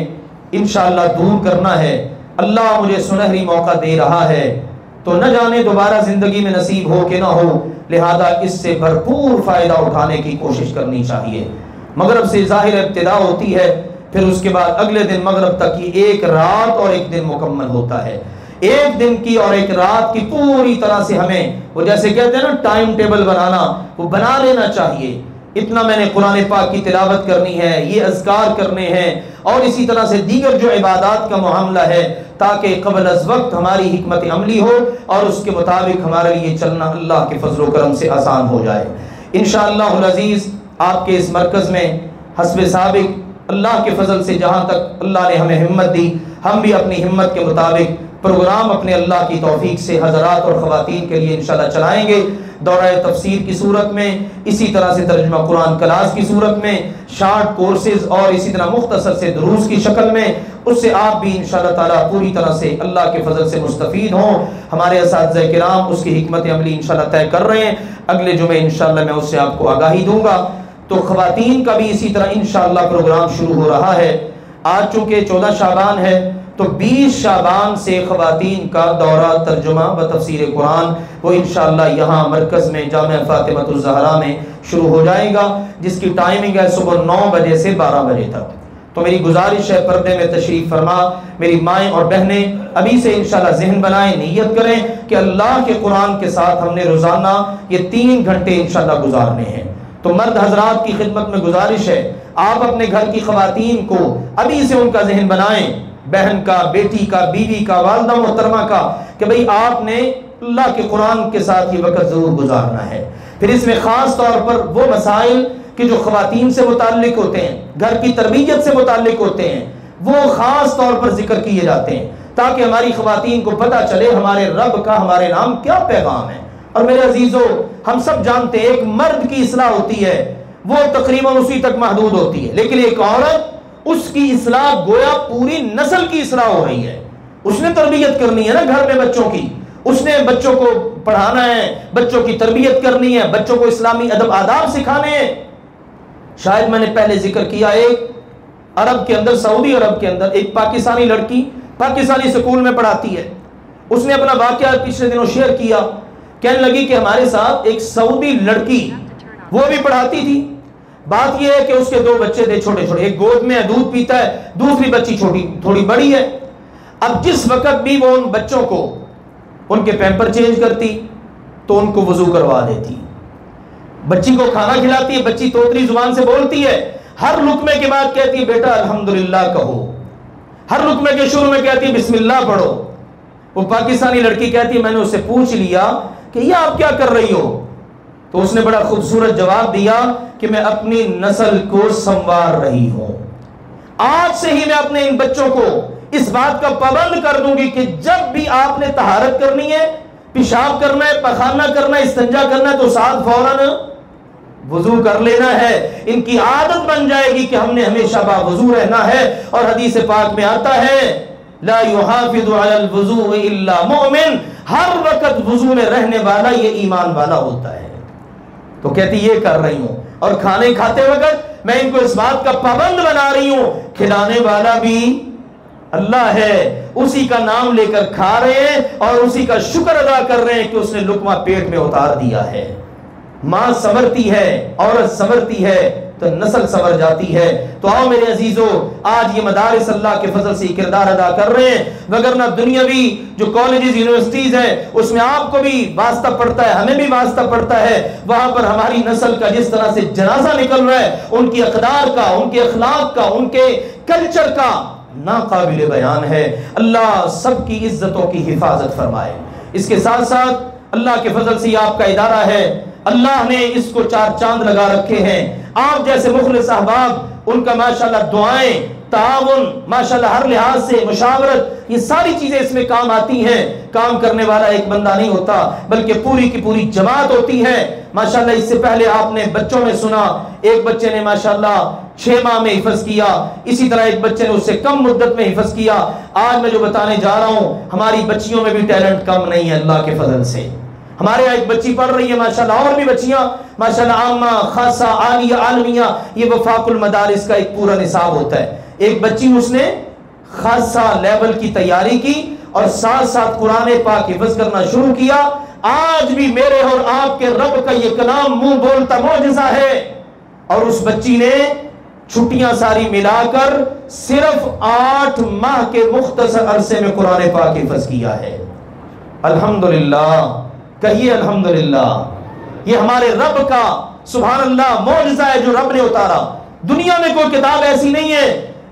انشاءاللہ دور کرنا ہے۔ اللہ مجھے سنہری موقع دے رہا ہے تو نہ جانے دوبارہ زندگی میں نصیب ہو کہ نہ ہو، لہذا اس سے بھرپور فائدہ اٹھانے کی کوشش کرنی چاہیے۔ مغرب سے ظاہر ابتدا ہوتی ہے، پھر اس کے بعد اگلے دن مغرب تک کی ایک رات اور ایک دن مکمل ہوتا ہے۔ ایک دن کی اور ایک رات کی پوری طرح سے ہمیں وہ جیسے کہتے ہیں نا ٹائم ٹیبل بنانا، وہ بنا لینا چاہیے۔ اتنا میں نے قرآن پاک کی تلاوت کرنی ہے، یہ اذکار کرنے ہیں، اور اسی طرح سے دیگر جو عبادات کا معاملہ ہے، تاکہ قبل از وقت ہماری حکمت عملی ہو اور اس کے مطابق ہمارے لیے چلنا اللہ کے فضل و کرم سے آسان ہو جائے۔ انشاءاللہ العزیز آپ کے اس مرکز میں حسب سابق اللہ کے فضل سے جہاں تک اللہ نے ہمیں ہمت دی، ہم بھی اپنی ہمت کے مطابق پروگرام اپنے اللہ کی توفیق سے حضرات اور خواتین کے لیے انشاءاللہ چلائیں گے۔ دورہ تفسیر کی صورت میں، اسی طرح سے ترجمہ قرآن کلاس کی صورت میں، شارٹ کورسز اور اسی طرح مختصر سے دروس کی شکل میں، اس سے آپ بھی انشاءاللہ تعالیٰ پوری طرح سے اللہ کے فضل سے مستفید ہوں۔ ہمارے اساتذہ کرام اس کی حکمت عملی انشاءاللہ طے کر رہے ہیں، اگلے جمعے انشاءاللہ میں اس سے آپ کو آگاہی دوں گا۔ تو خواتین کا بھی اسی طرح انشاءاللہ پروگرام شروع ہو رہا ہے۔ آج چونکہ 14 شعبان ہے تو 20 شعبان سے خواتین کا دورہ ترجمہ و تفسیر قرآن وہ انشاءاللہ یہاں مرکز میں جامعہ فاطمۃ الزہرا میں شروع ہو جائے گا، جس کی ٹائمنگ ہے صبح 9 بجے سے 12 بجے تک۔ تو میری گزارش ہے پردے میں تشریف فرما میری مائیں اور بہنیں ابھی سے انشاءاللہ ذہن بنائیں، نیت کریں کہ اللہ کے قرآن کے ساتھ ہم نے روزانہ یہ 3 گھنٹے انشاءاللہ گزارنے ہیں۔ تو مرد حضرات کی خدمت میں گزارش ہے آپ اپنے گھر کی خواتین کو ابھی سے ان کا ذہن بنائیں، بہن کا، بیٹی کا، بیوی کا، والدہ محترمہ کا، کہ بھئی آپ نے اللہ کے قرآن کے ساتھ یہ وقت ضرور گزارنا ہے۔ پھر اس میں خاص طور پر وہ مسائل کہ جو خواتین سے متعلق ہوتے ہیں، گھر کی تربیت سے متعلق ہوتے ہیں، وہ خاص طور پر ذکر کیے جاتے ہیں تاکہ ہماری خواتین کو پتہ چلے ہمارے رب کا ہمارے نام کیا پیغام ہے۔ اور میرے عزیزو، ہم سب جانتے ہیں ایک مرد کی اصلاح ہوتی ہے وہ تقریباً اسی تک محدود ہوتی ہے، لیکن ایک عورت اس کی اصلاح گویا پوری نسل کی اصلاح ہو رہی ہے۔ اس نے تربیت کرنی ہے نا گھر میں بچوں کی، اس نے بچوں کو پڑھانا ہے، بچوں کی تربیت کرنی ہے، بچوں کو اسلامی ادب آداب سکھانے ہیں۔ شاید میں نے پہلے ذکر کیا، ایک عرب کے اندر، سعودی عرب کے اندر ایک پاکستانی لڑکی پاکستانی سکول میں پڑھاتی ہے۔ اس نے اپنا واقعہ پچھلے دنوں شیئر کیا، کہنے لگی کہ ہمارے ساتھ ایک سعودی لڑکی وہ بھی پڑھاتی تھی۔ بات یہ ہے کہ اس کے 2 بچے تھے چھوٹے چھوٹے، ایک گود میں دودھ پیتا ہے، دوسری بچی چھوٹی تھوڑی بڑی ہے۔ اب جس وقت بھی وہ ان بچوں کو ان کے پیمپر چینج کرتی تو ان کو وضو کروا دیتی، بچی کو کھانا کھلاتی ہے، بچی توتری زبان سے بولتی ہے، ہر لقمے کے بعد کہتی ہے بیٹا الحمدللہ کہو، ہر لقمے کے شروع میں کہتی ہے بسم اللہ پڑھو۔ وہ پاکستانی لڑکی کہتی ہے میں نے اس سے پوچھ لیا کہ یہ آپ کیا کر رہی ہو، تو اس نے بڑا خوبصورت جواب دیا کہ میں اپنی نسل کو سنوار رہی ہوں، آج سے ہی میں اپنے ان بچوں کو اس بات کا پابند کر دوں گی کہ جب بھی آپ نے طہارت کرنی ہے، پیشاب کرنا ہے، پخانہ کرنا ہے، استنجا کرنا ہے تو ساتھ فوراً وضو کر لینا ہے۔ ان کی عادت بن جائے گی کہ ہم نے ہمیشہ باوضو رہنا ہے، اور حدیث پاک میں آتا ہے لا يحافظ على الوضوء الا مؤمن، ہر وقت وضو میں رہنے والا یہ ایمان والا ہوتا ہے۔ تو کہتی یہ کر رہی ہوں، اور کھانے کھاتے وقت میں ان کو اس بات کا پابند بنا رہی ہوں، کھلانے والا بھی اللہ ہے، اسی کا نام لے کر کھا رہے ہیں اور اسی کا شکر ادا کر رہے ہیں کہ اس نے لقمہ پیٹ میں اتار دیا ہے۔ ماں سنورتی ہے، عورت سنورتی ہے تو نسل سنور جاتی ہے۔ تو آؤ میرے عزیزو، آج یہ مدارس اللہ کے فضل سے کردار ادا کر رہے ہیں، وگرنہ دنیاوی جو کالجز یونیورسٹیز ہیں اس میں آپ کو بھی واسطہ پڑتا ہے، ہمیں بھی واسطہ پڑتا ہے، وہاں پر ہماری نسل کا جس طرح سے جنازہ نکل رہا ہے، ان کی اقدار کا، ان کے اخلاق کا، ان کے کلچر کا ناقابل بیان ہے۔ اللہ سب کی عزتوں کی حفاظت فرمائے۔ اس کے ساتھ ساتھ اللہ کے فضل سے یہ آپ کا ادارہ ہے، اللہ نے اس کو 4 چاند لگا رکھے ہیں۔ آپ جیسے مخلص احباب، ان کا ماشاءاللہ دعائیں، تعاون، ماشاءاللہ ہر لحاظ سے مشاورت، یہ ساری چیزیں اس میں کام آتی ہیں۔ کام کرنے والا ایک بندہ نہیں ہوتا بلکہ پوری کی پوری جماعت ہوتی ہے۔ ماشاءاللہ اس سے پہلے آپ نے بچوں میں سنا، ایک بچے نے ماشاءاللہ 6 ماہ میں حفظ کیا، اسی طرح ایک بچے نے اس سے کم مدت میں حفظ کیا۔ آج میں جو بتانے جا رہا ہوں، ہماری بچیوں میں بھی ٹیلنٹ کم نہیں ہے اللہ کے فضل سے۔ ہمارے یہاں ایک بچی پڑھ رہی ہے ماشاءاللہ، اور بھی بچیاں ماشاءاللہ، عامہ، خاصہ، عالیہ، عالمیہ، یہ وفاق المدارس کا ایک پورا نصاب ہوتا ہے. ایک بچی اس نے خاصہ لیول کی تیاری کی اور ساتھ ساتھ قرآن پاک حفظ کرنا شروع کیا. آج بھی میرے اور آپ کے رب کا یہ کلام منہ بولتا معجزہ ہے. اور اس بچی نے چھٹیاں ساری ملا کر صرف 8 ماہ کے مختصر عرصے میں قرآن پاک حفظ کیا ہے. الحمدللہ، کہیے الحمدللہ. یہ ہمارے رب کا سبحان اللہ معجزہ ہے جو رب نے اتارا. دنیا میں کوئی کتاب ایسی نہیں ہے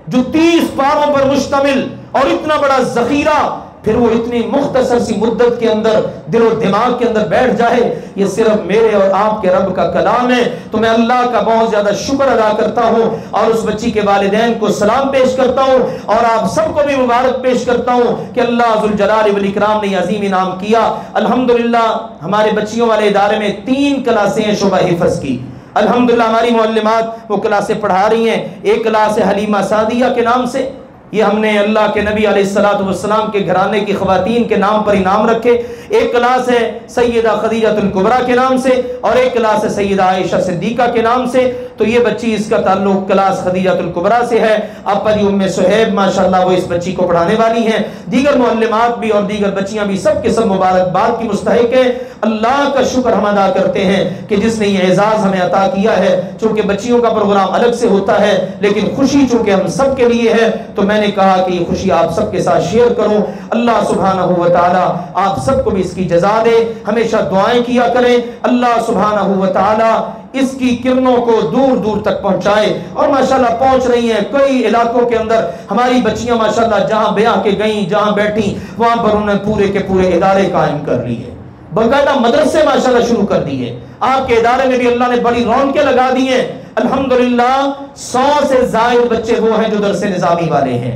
جو 30 پاروں پر مشتمل اور اتنا بڑا ذخیرہ پھر وہ اتنی مختصر سی مدت کے اندر دل و دماغ کے اندر بیٹھ جائے. یہ صرف میرے اور آپ کے رب کا کلام ہے. تو میں اللہ کا بہت زیادہ شکر ادا کرتا ہوں اور اس بچی کے والدین کو سلام پیش کرتا ہوں اور آپ سب کو بھی مبارک پیش کرتا ہوں کہ اللہ ذوالجلال والاکرام نے عظیم انعام کیا. الحمدللہ ہمارے بچیوں والے ادارے میں 3 کلاسیں ہیں شعبہ حفظ کی. الحمدللہ ہماری معلمات وہ کلاسیں پڑھا رہی ہیں. ایک کلاس ہے حلیمہ سعدیہ کے نام سے، یہ ہم نے اللہ کے نبی علیہ الصلوۃ والسلام کے گھرانے کی خواتین کے نام پر انعام رکھے. ایک کلاس ہے سیدہ خدیجہ الکبریٰ کے نام سے اور ایک کلاس ہے سیدہ عائشہ صدیقہ کے نام سے. تو یہ بچی، اس کا تعلق کلاس خدیجہ الکبریٰ سے ہے. آپ پر ام صہیب ماشاءاللہ وہ اس بچی کو پڑھانے والی ہیں. دیگر معلمات بھی اور دیگر بچیاں بھی سب کے سب مبارکباد کی مستحق ہیں. اللہ کا شکر ہم ادا کرتے ہیں کہ جس نے یہ اعزاز ہمیں عطا کیا ہے. چونکہ بچیوں کا پروگرام الگ سے ہوتا ہے لیکن خوشی چونکہ ہم سب کے لیے ہے تو میں نے کہا کہ یہ خوشی آپ سب کے ساتھ شیئر کروں. اللہ سبحانہ و تعالی آپ سب کو بھی اس کی جزا دے. ہمیشہ دعائیں کیا کریں اللہ سبحانہ و تعالی اس کی کرنوں کو دور دور تک پہنچائے. اور ماشاءاللہ پہنچ رہی ہیں. کئی علاقوں کے اندر ہماری بچیاں ماشاءاللہ جہاں بیاہ کے گئیں، جہاں بیٹھی، وہاں پر انہوں نے پورے کے پورے ادارے قائم کر لیے. باقاعدہ مدرسے ماشاءاللہ شروع کر دیے. آپ کے ادارے میں بھی اللہ نے بڑی رونقیں لگا دی ہیں. الحمدللہ 100 سے زائد بچے وہ ہیں جو درس نظامی والے ہیں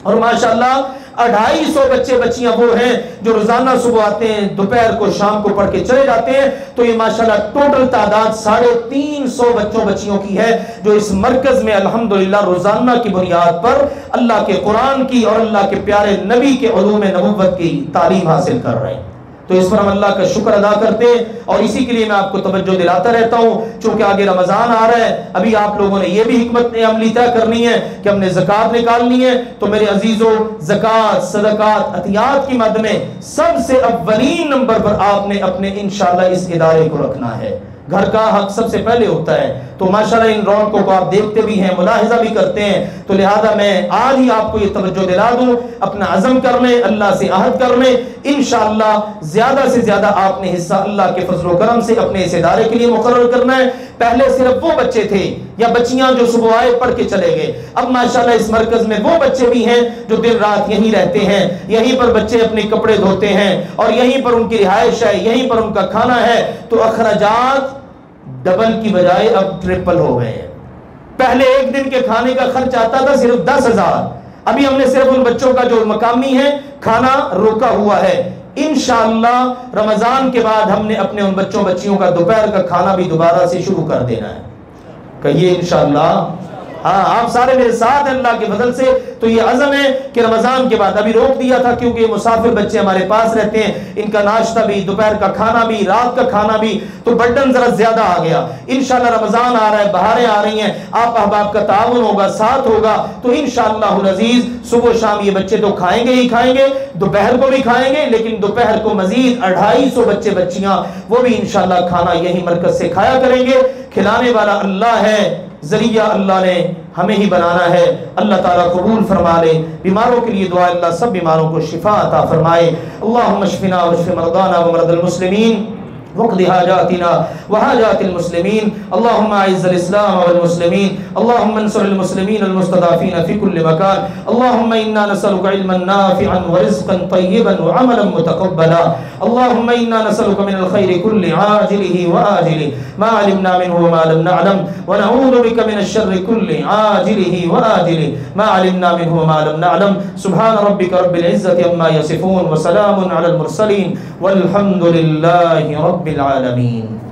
اور ماشاءاللہ 250 بچے بچیاں وہ ہیں جو روزانہ صبح آتے ہیں، دوپہر کو شام کو پڑھ کے چلے جاتے ہیں. تو یہ ماشاءاللہ ٹوٹل تعداد 350 بچوں بچیوں کی ہے جو اس مرکز میں الحمدللہ روزانہ کی بنیاد پر اللہ کے قرآن کی اور اللہ کے پیارے نبی کے علوم نبوت کی تعلیم حاصل کر رہے ہیں. تو اس پر ہم اللہ کا شکر ادا کرتے ہیں اور اسی کے لیے میں آپ کو توجہ دلاتا رہتا ہوں. چونکہ آگے رمضان آ رہا ہے، ابھی آپ لوگوں نے یہ بھی حکمت عملی طے کرنی ہے کہ ہم نے زکوٰۃ نکالنی ہے. تو میرے عزیزوں، زکوٰۃ، صدقات، عطیات کی مد میں سب سے اولین نمبر پر آپ نے اپنے انشاءاللہ اس ادارے کو رکھنا ہے. گھر کا حق سب سے پہلے ہوتا ہے. تو ماشاءاللہ ان رونقوں کو آپ دیکھتے بھی ہیں، ملاحظہ بھی کرتے ہیں. تو لہذا میں آج ہی آپ کو یہ توجہ دلا دوں، اپنا عزم کر لیں، اللہ سے عہد کر لیں. انشاءاللہ زیادہ سے زیادہ آپ نے حصہ اللہ کے فضل و کرم سے اپنے اس ادارے کے لیے مقرر کرنا ہے. پہلے صرف وہ بچے تھے یا بچیاں جو صبح آئے پڑھ کے چلے گئے. اب ماشاءاللہ اس مرکز میں وہ بچے بھی ہیں جو دن رات یہیں رہتے ہیں، یہیں پر بچے اپنے کپڑے دھوتے ہیں اور یہیں پر ان کی رہائش ہے، یہیں پر ان کا کھانا ہے. تو اخراجات ڈبل کی بجائے اب ٹرپل ہو گئے ہیں. پہلے ایک دن کے کھانے کا خرچ آتا تھا صرف 10,000. ابھی ہم نے صرف ان بچوں کا جو مقامی ہے کھانا روکا ہوا ہے. انشاءاللہ رمضان کے بعد ہم نے اپنے ان بچوں بچیوں کا دوپہر کا کھانا بھی دوبارہ سے شروع کر دینا ہے. کہیے انشاءاللہ. ہاں آپ سارے میرے ساتھ ہیں اللہ کے فضل سے. تو یہ عزم ہے کہ رمضان کے بعد، ابھی روک دیا تھا کیونکہ یہ مسافر بچے ہمارے پاس رہتے ہیں، ان کا ناشتہ بھی، دوپہر کا کھانا بھی، رات کا کھانا بھی، تو برڈن ذرا زیادہ آ گیا. انشاءاللہ رمضان آ رہا ہے، بہاریں آ رہی ہیں، آپ احباب کا تعاون ہوگا، ساتھ ہوگا. تو انشاءاللہ العزیز صبح و شام یہ بچے تو کھائیں گے ہی کھائیں گے، دوپہر کو بھی کھائیں گے، لیکن دوپہر کو مزید 250 بچے بچیاں وہ بھی انشاءاللہ کھانا یہی مرکز سے کھایا کریں گے. کھلانے والا اللہ ہے، ذریعہ اللہ نے ہمیں ہی بنانا ہے. اللہ تعالیٰ قبول فرما لے. بیماروں کے لیے دعا، اللہ سب بیماروں کو شفا عطا فرمائے. اللہم اشفنا واشف مرضانا ومرضى المسلمین واقض حاجاتنا وحاجات المسلمين. اللهم اعز الاسلام والمسلمين. اللهم انصر المسلمين المستضعفين في كل مكان. اللهم انا نسألك علما نافعا ورزقا طيبا وعملا متقبلا. اللهم انا نسألك من الخير كل عاجله وآجله ما علمنا منه وما لم نعلم، ونعوذ بك من الشر كل عاجله وآجله ما علمنا منه وما لم نعلم. سبحان ربك رب العزة عما يصفون وسلام على المرسلين والحمد لله رب العالمين.